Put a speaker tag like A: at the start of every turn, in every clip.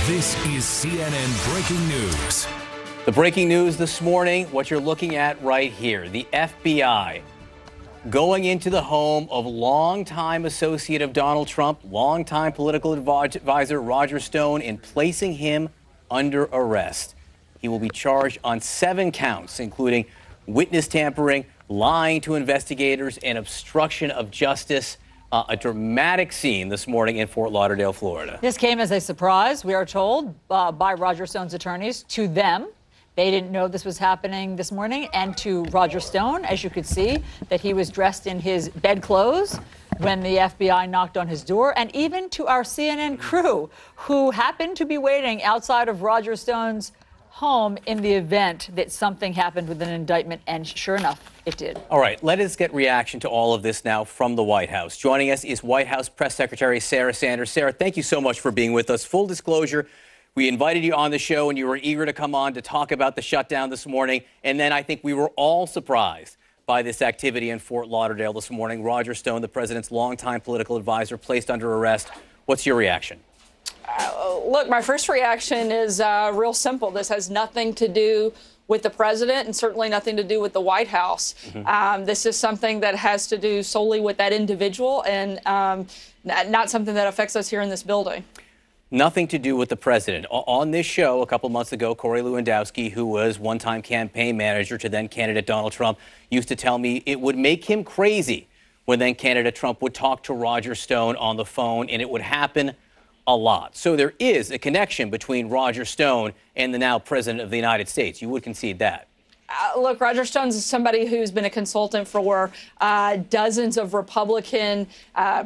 A: This is CNN Breaking News.
B: The breaking news this morning, what you're looking at right here, the FBI going into the home of longtime associate of Donald Trump, longtime political advisor Roger Stone, and placing him under arrest. He will be charged on 7 counts, including witness tampering, lying to investigators, and obstruction of justice. A dramatic scene this morning in Fort Lauderdale, Florida.
C: This came as a surprise, we are told, by Roger Stone's attorneys to them. They didn't know this was happening this morning. And to Roger Stone, as you could see, that he was dressed in his bedclothes when the FBI knocked on his door. And even to our CNN crew, who happened to be waiting outside of Roger Stone's home in the event that something happened with an indictment, and sure enough, it did.
B: All right, let us get reaction to all of this now from the White House. Joining us is White House Press Secretary Sarah Sanders. Sarah, thank you so much for being with us. Full disclosure, we invited you on the show and you were eager to come on to talk about the shutdown this morning. And then I think we were all surprised by this activity in Fort Lauderdale this morning. Roger Stone, the president's longtime political advisor, placed under arrest. What's your reaction?
D: Look, my first reaction is real simple. This has nothing to do with the president and certainly nothing to do with the White House. This is something that has to do solely with that individual and not something that affects us here in this building.
B: Nothing to do with the president. On this show a couple months ago, Corey Lewandowski, who was one-time campaign manager to then-candidate Donald Trump, used to tell me it would make him crazy when then-candidate Trump would talk to Roger Stone on the phone, and it would happen a lot. So there is a connection between Roger Stone and the now president of the United States. You would concede that.
D: Look, Roger Stone's is somebody who's been a consultant for dozens of Republican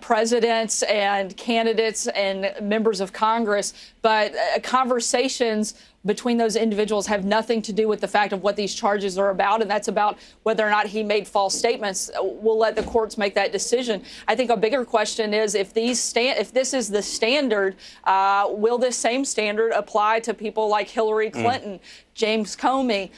D: presidents and candidates and members of Congress. But conversations between those individuals have nothing to do with the fact of what these charges are about, and that's about whether or not he made false statements. We'll let the courts make that decision. I think a bigger question is if this is the standard, will this same standard apply to people like Hillary Clinton, James Comey,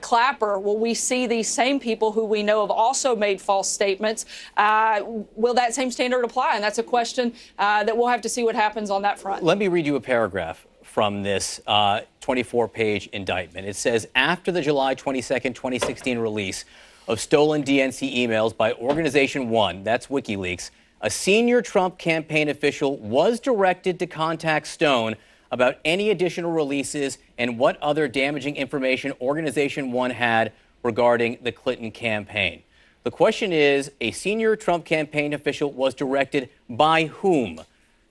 D: Clapper? Will we see these same people who we know have also made false statements? Will that same standard apply? And that's a question that we'll have to see what happens on that front.
B: Let me read you a paragraph from this 24-page indictment. It says, after the July 22nd, 2016 release of stolen DNC emails by Organization 1, that's WikiLeaks, a senior Trump campaign official was directed to contact Stone about any additional releases and what other damaging information Organization 1 had regarding the Clinton campaign. The question is, a senior Trump campaign official was directed by whom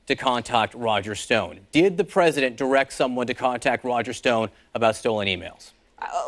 B: to contact Roger Stone? Did the president direct someone to contact Roger Stone about stolen emails?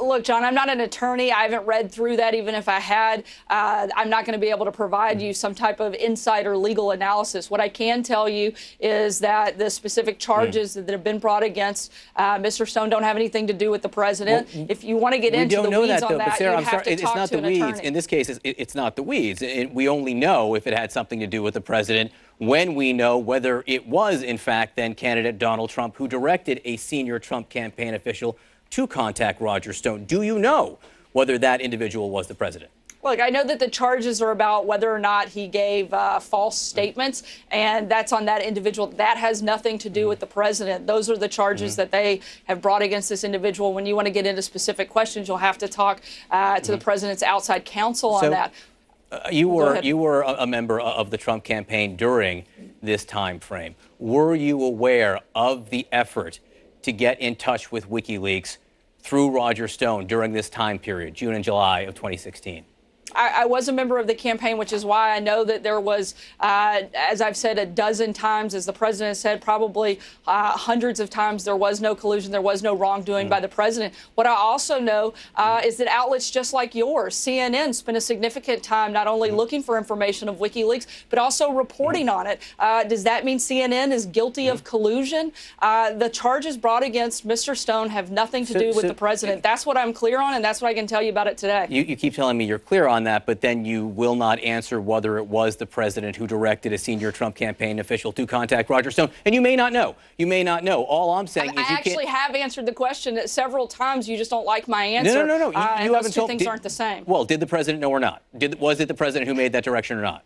D: Look, John, I'm not an attorney. I haven't read through that. Even if I had, I'm not going to be able to provide you some type of insider legal analysis. What I can tell you is that the specific charges that have been brought against Mr. Stone don't have anything to do with the president. Well, if you want to get into the weeds on that,
B: Sarah,
D: you have to talk to an attorney.
B: In this case, it's not the weeds. We only know if it had something to do with the president when we know whether it was, in fact, then candidate Donald Trump who directed a senior Trump campaign official to contact Roger Stone. Do you know whether that individual was the president?
D: Look, I know that the charges are about whether or not he gave false statements, and that's on that individual. That has nothing to do with the president. Those are the charges that they have brought against this individual. When you want to get into specific questions, you'll have to talk to the president's outside counsel on that.
B: You were a member of the Trump campaign during this time frame. Were you aware of the effort to get in touch with WikiLeaks through Roger Stone during this time period, June and July of 2016?
D: I was a member of the campaign, which is why I know that there was, as I've said a dozen times, as the president said, probably hundreds of times, there was no collusion, there was no wrongdoing by the president. What I also know is that outlets just like yours, CNN, spent a significant time not only looking for information of WikiLeaks, but also reporting on it. Does that mean CNN is guilty of collusion? The charges brought against Mr. Stone have nothing to do with the president. That's what I'm clear on, and that's what I can tell you about it today.
B: You keep telling me you're clear on that, but then you will not answer whether it was the president who directed a senior Trump campaign official to contact Roger Stone. And you may not know. You may not know. All I'm saying is you can't. I actually
D: have answered the question several times. You just don't like my answer.
B: No. You haven't
D: those two things aren't the same.
B: Well, did the president know or not? Was it the president who made that direction or not?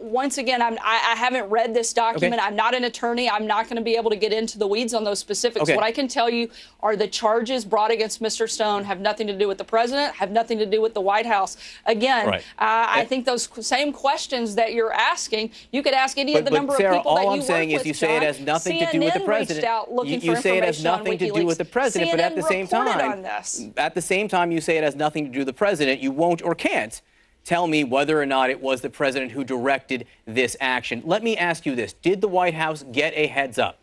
D: once again, I haven't read this document.
B: Okay.
D: I'm not an attorney. I'm not going to be able to get into the weeds on those specifics.
B: Okay.
D: What I can tell you are the charges brought against Mr. Stone have nothing to do with the president, have nothing to do with the White House. Again,
B: Right.
D: I think those same questions that you're asking, you could ask any of the number
B: Sarah,
D: of people that you
B: all I'm saying
D: work
B: is
D: with,
B: you say it has nothing to do with the
D: CNN
B: president.
D: reached out looking
B: You
D: for
B: say it has
D: information on
B: nothing to do with the
D: WikiLeaks.
B: president, but at the same
D: CNN reported
B: time,
D: on this.
B: at the same time you say it has nothing to do with the president, you won't or can't tell me whether or not it was the president who directed this action. Let me ask you this. Did the White House get a heads up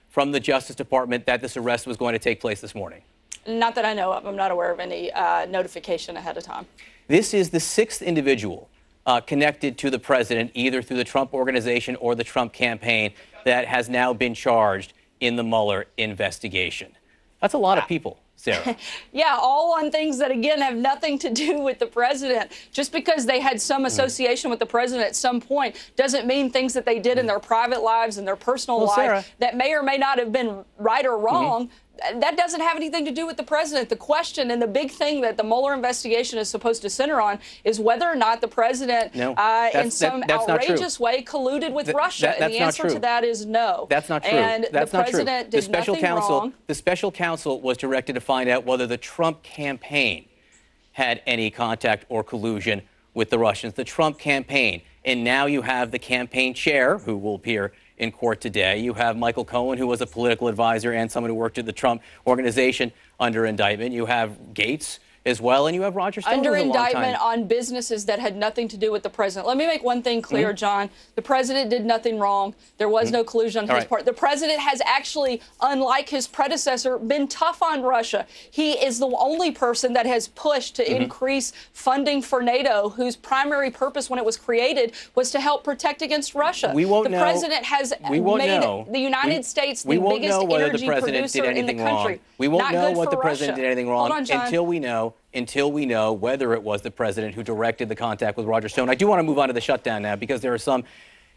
B: from the Justice Department that this arrest was going to take place this morning?
D: Not that I know of. I'm not aware of any notification ahead of time.
B: This is the sixth individual connected to the president, either through the Trump Organization or the Trump campaign, that has now been charged in the Mueller investigation. That's a lot of people, Sarah.
D: Yeah, all on things that, again, have nothing to do with the president. Just because they had some association with the president at some point doesn't mean things that they did in their private lives and their personal life
B: Sarah,
D: that may or may not have been right or wrong. That doesn't have anything to do with the president. The question and the big thing that the Mueller investigation is supposed to center on is whether or not the president, in some outrageous way, colluded with Russia. And the answer to that is no.
B: That's not true.
D: And
B: that's
D: the
B: not true.
D: president did nothing wrong.
B: The special counsel was directed to find out whether the Trump campaign had any contact or collusion with the Russians. The Trump campaign. And now you have the campaign chair, who will appear in court today. You have Michael Cohen, who was a political advisor and someone who worked at the Trump Organization, under indictment. You have Gates as well, and you have Roger Stone.
D: Under indictment on businesses that had nothing to do with the president. Let me make one thing clear, John. The president did nothing wrong. There was no collusion on his part. The president has actually, unlike his predecessor, been tough on Russia. He is the only person that has pushed to increase funding for NATO, whose primary purpose when it was created was to help protect against Russia.
B: We won't
D: the
B: know.
D: president has made the United States the biggest energy producer in the country.
B: We won't
D: Not
B: know
D: good
B: what
D: for
B: the president
D: Russia.
B: did anything wrong
D: Hold on, John.
B: until we know whether it was the president who directed the contact with Roger Stone. I do want to move on to the shutdown now, because there are some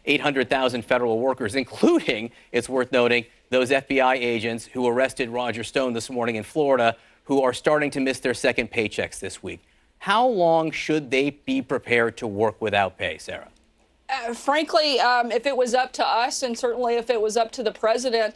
B: 800,000 federal workers, including, it's worth noting, those FBI agents who arrested Roger Stone this morning in Florida, who are starting to miss their second paychecks this week. How long should they be prepared to work without pay, Sarah?
D: Frankly, if it was up to us, and certainly if it was up to the president,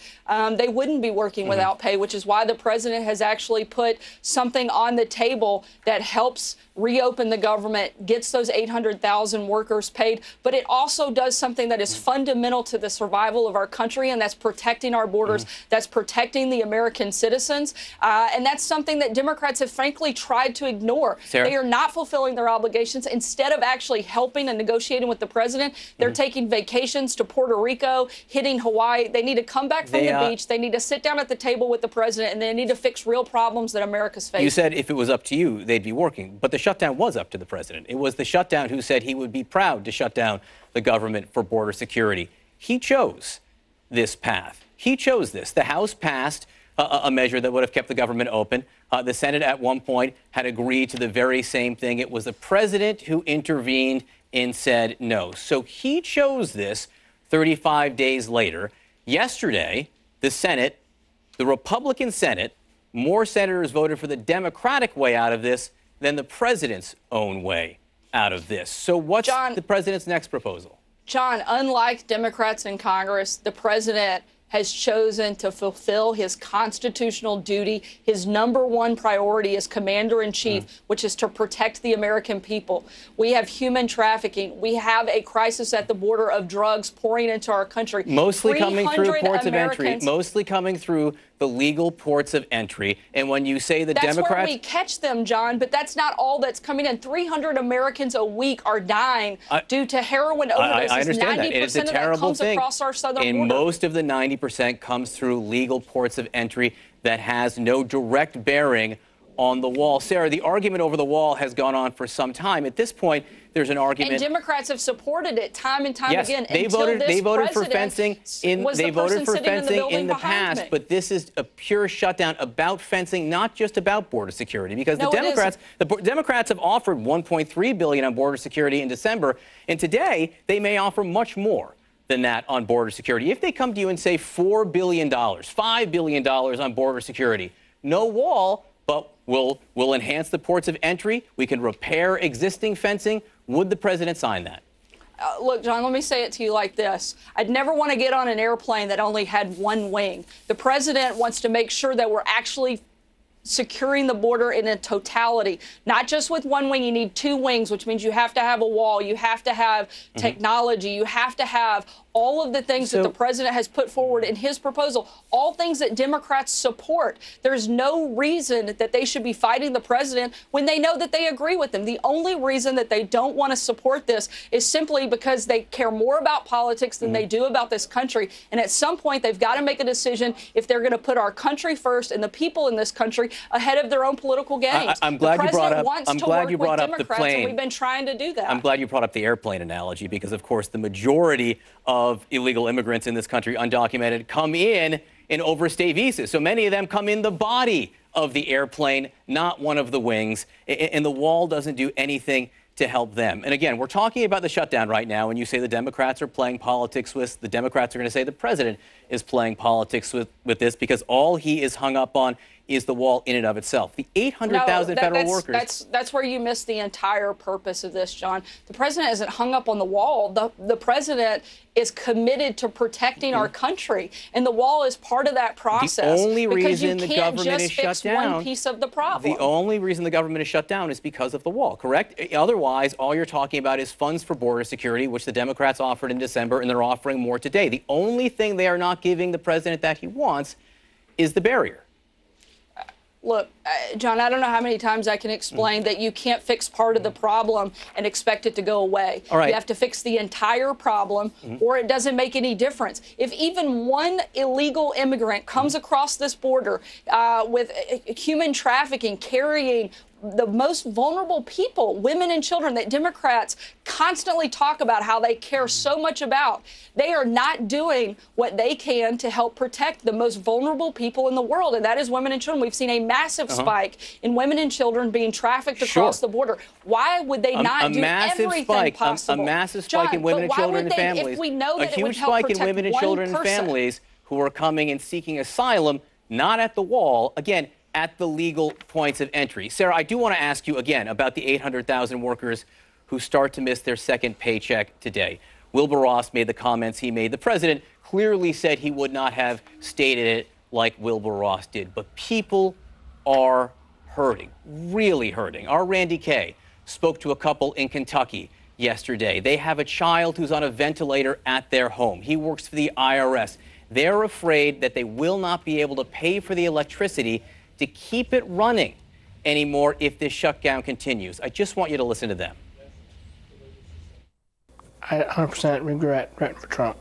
D: they wouldn't be working without pay, which is why the president has actually put something on the table that helps reopen the government, gets those 800,000 workers paid, but it also does something that is fundamental to the survival of our country, and that's protecting our borders, that's protecting the American citizens, and that's something that Democrats have frankly tried to ignore.
B: Sarah?
D: They are not fulfilling their obligations. Instead of actually helping and negotiating with the president, they're taking vacations to Puerto Rico, hitting Hawaii. They need to come back from the beach. They need to sit down at the table with the president, and they need to fix real problems that America's facing.
B: You said if it was up to you, they'd be working. But the shutdown was up to the president. It was the shutdown who said he would be proud to shut down the government for border security. He chose this path. He chose this. The House passed a measure that would have kept the government open. The Senate at one point had agreed to the very same thing. It was the president who intervened and said no. So he chose this 35 days later. Yesterday, the Senate, the Republican Senate, more senators voted for the Democratic way out of this than the president's own way out of this. So what's the president's next proposal?
D: John, unlike Democrats in Congress, the president has chosen to fulfill his constitutional duty. His #1 priority as commander-in-chief, which is to protect the American people. We have human trafficking. We have a crisis at the border of drugs pouring into our country.
B: Mostly coming through ports of entry. Mostly coming through the legal ports of entry. And when you say the Democrats...
D: That's where we catch them, John, but that's not all that's coming in. 300 Americans a week are dying due to heroin overdoses.
B: I understand that. It is a terrible thing.
D: Across our southern border.
B: And most of the 90% comes through legal ports of entry that has no direct bearing on the wall. Sarah, the argument over the wall has gone on for some time. At this point, there's an argument.
D: And Democrats have supported it time and time again.
B: They voted for fencing in the past, but this is a pure shutdown about fencing, not just about border security, because the Democrats have offered $1.3 billion on border security in December, and today they may offer much more than that on border security. If they come to you and say $4 billion, $5 billion on border security, no wall, but we'll enhance the ports of entry. We can repair existing fencing. Would the president sign that?
D: Look, John, let me say it to you like this. I'd never want to get on an airplane that only had one wing. The president wants to make sure that we're actually securing the border in a totality, not just with one wing. You need two wings, which means you have to have a wall, you have to have technology, you have to have all of the things that the president has put forward in his proposal, all things that Democrats support. There's no reason that they should be fighting the president when they know that they agree with him. The only reason that they don't want to support this is simply because they care more about politics than they do about this country. And at some point, they've got to make a decision if they're going to put our country first and the people in this country ahead of their own political gains.
B: I'm glad you brought up.
D: I'm glad you brought up the plane. And we've been trying to do that.
B: I'm glad you brought up the airplane analogy because, of course, the majority of illegal immigrants in this country, undocumented, come in overstay visas. So many of them come in the body of the airplane, not one of the wings. And the wall doesn't do anything to help them. And again, we're talking about the shutdown right now, and you say the Democrats are playing politics with, the Democrats are going to say the president is playing politics with this because all he is hung up on is the wall in and of itself. The 800,000 federal workers.
D: That's where you miss the entire purpose of this, John. The president isn't hung up on the wall. The president is committed to protecting our country, and the wall is part of that process.
B: The only reason the government is shut down,
D: one piece of the problem.
B: The only reason the government is shut down is because of the wall, correct? Otherwise, all you're talking about is funds for border security, which the Democrats offered in December, and they're offering more today. The only thing they are not giving the president that he wants is the barrier.
D: Look, John, I don't know how many times I can explain that you can't fix part of the problem and expect it to go away.
B: All right.
D: You have to fix the entire problem, or it doesn't make any difference. If even one illegal immigrant comes across this border with human trafficking, carrying the most vulnerable people, women and children, that Democrats constantly talk about how they care so much about, they are not doing what they can to help protect the most vulnerable people in the world, and that is women and children. We've seen a massive spike in women and children being trafficked across the border. Why would they not do everything possible?
B: A massive spike in women and children and families.
D: If we know that
B: a huge spike in women and children and families who are coming and seeking asylum, not at the wall, again, at the legal points of entry. Sarah, I do want to ask you again about the 800,000 workers who start to miss their second paycheck today. Wilbur Ross made the comments he made. The president clearly said he would not have stated it like Wilbur Ross did. But people are hurting, really hurting. Our Randy Kay spoke to a couple in Kentucky yesterday. They have a child who's on a ventilator at their home. He works for the IRS. They're afraid that they will not be able to pay for the electricity to keep it running anymore if this shutdown continues. I just want you to listen to them.
E: I 100% regret voting for Trump.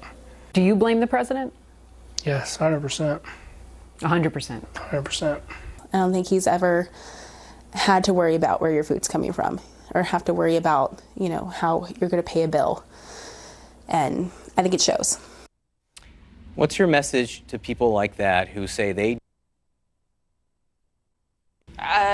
F: Do you blame the president?
E: Yes, 100%.
F: 100%.
E: 100%.
G: I don't think he's ever had to worry about where your food's coming from or have to worry about, you know, how you're going to pay a bill. And I think it shows.
B: What's your message to people like that who say they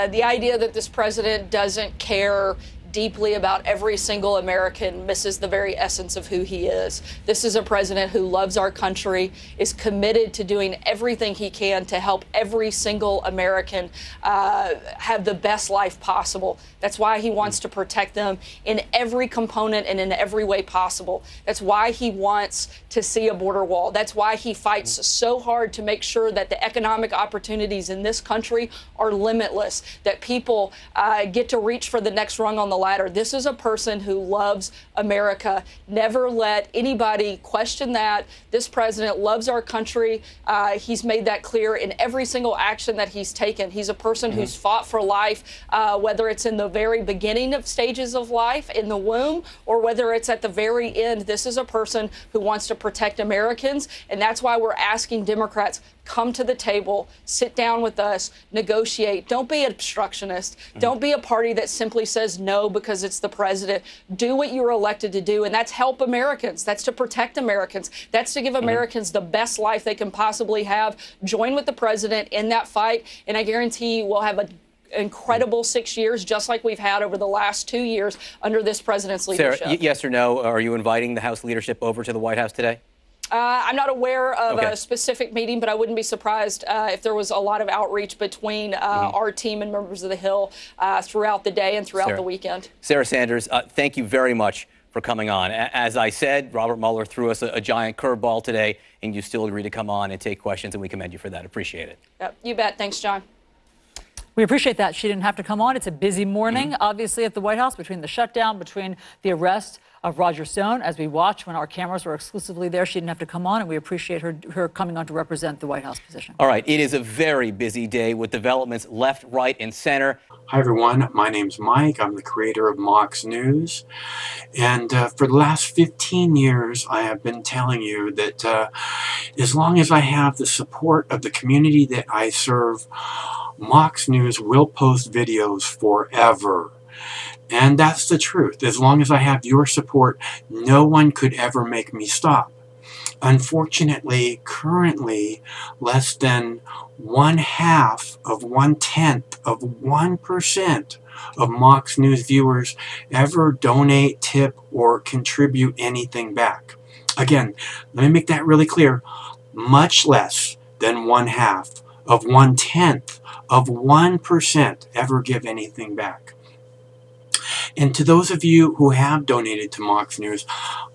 D: the idea that this president doesn't care deeply about every single American misses the very essence of who he is. This is a president who loves our country, is committed to doing everything he can to help every single American have the best life possible. That's why he wants to protect them in every component and in every way possible. That's why he wants to see a border wall. That's why he fights so hard to make sure that the economic opportunities in this country are limitless, that people get to reach for the next rung on the ladder. This is a person who loves America. Never let anybody question that. This president loves our country. He's made that clear in every single action that he's taken. He's a person who's fought for life, whether it's in the very beginning of stages of life, in the womb, or whether it's at the very end. This is a person who wants to protect Americans, and that's why we're asking Democrats, come to the table, sit down with us, negotiate. Don't be an obstructionist. Don't be a party that simply says no because it's the president. Do what you were elected to do, and that's help Americans. That's to protect Americans. That's to give Americans the best life they can possibly have. Join with the president in that fight, and I guarantee we'll have an incredible 6 years, just like we've had over the last 2 years under this president's leadership.
B: Sarah, yes or no, are you inviting the House leadership over to the White House today?
D: I'm not aware of a specific meeting, but I wouldn't be surprised if there was a lot of outreach between our team and members of the Hill throughout the day and throughout the weekend.
B: Sarah Sanders, thank you very much for coming on. As I said, Robert Mueller threw us a giant curveball today, and you still agreed to come on and take questions, and we commend you for that. Appreciate it.
D: Yep, you bet. Thanks, John.
C: We appreciate that. She didn't have to come on. It's a busy morning, obviously, at the White House, between the shutdown, between the arrest of Roger Stone. As we watch, when our cameras were exclusively there, she didn't have to come on, and we appreciate her coming on to represent the White House position.
B: All right, it is a very busy day with developments left, right, and center.
H: Hi everyone, my name's Mike. I'm the creator of Mox News. And for the last 15 years, I have been telling you that as long as I have the support of the community that I serve, Mox News will post videos forever. And that's the truth. As long as I have your support, no one could ever make me stop. Unfortunately, currently, less than 1/2 of 1/10 of 1% of Mox News viewers ever donate, tip, or contribute anything back. Again, let me make that really clear. Much less than 1/2 of 1/10 of 1% ever give anything back. And to those of you who have donated to Mox News,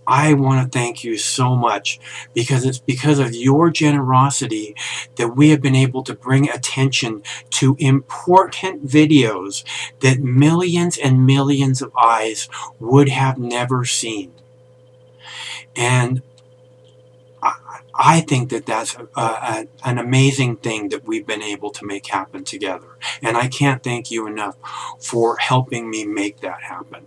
H: I want to thank you so much, because it's because of your generosity that we have been able to bring attention to important videos that millions and millions of eyes would have never seen. And I think that that's an amazing thing that we've been able to make happen together. And I can't thank you enough for helping me make that happen.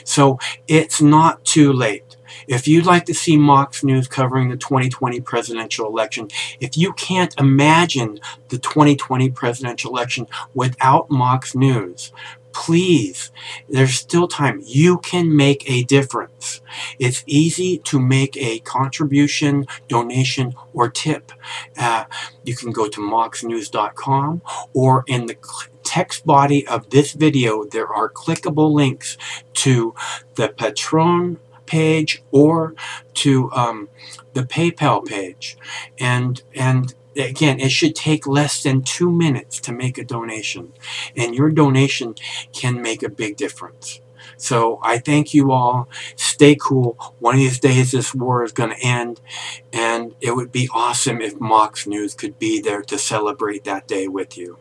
H: So it's not too late. If you'd like to see Mox News covering the 2020 presidential election, if you can't imagine the 2020 presidential election without Mox News, please, there's still time. You can make a difference. It's easy to make a contribution, donation, or tip. You can go to moxnews.com, or in the text body of this video, there are clickable links to the Patreon page or to the PayPal page. And again, it should take less than 2 minutes to make a donation, and your donation can make a big difference. So I thank you all. Stay cool. One of these days this war is going to end, and it would be awesome if Mox News could be there to celebrate that day with you.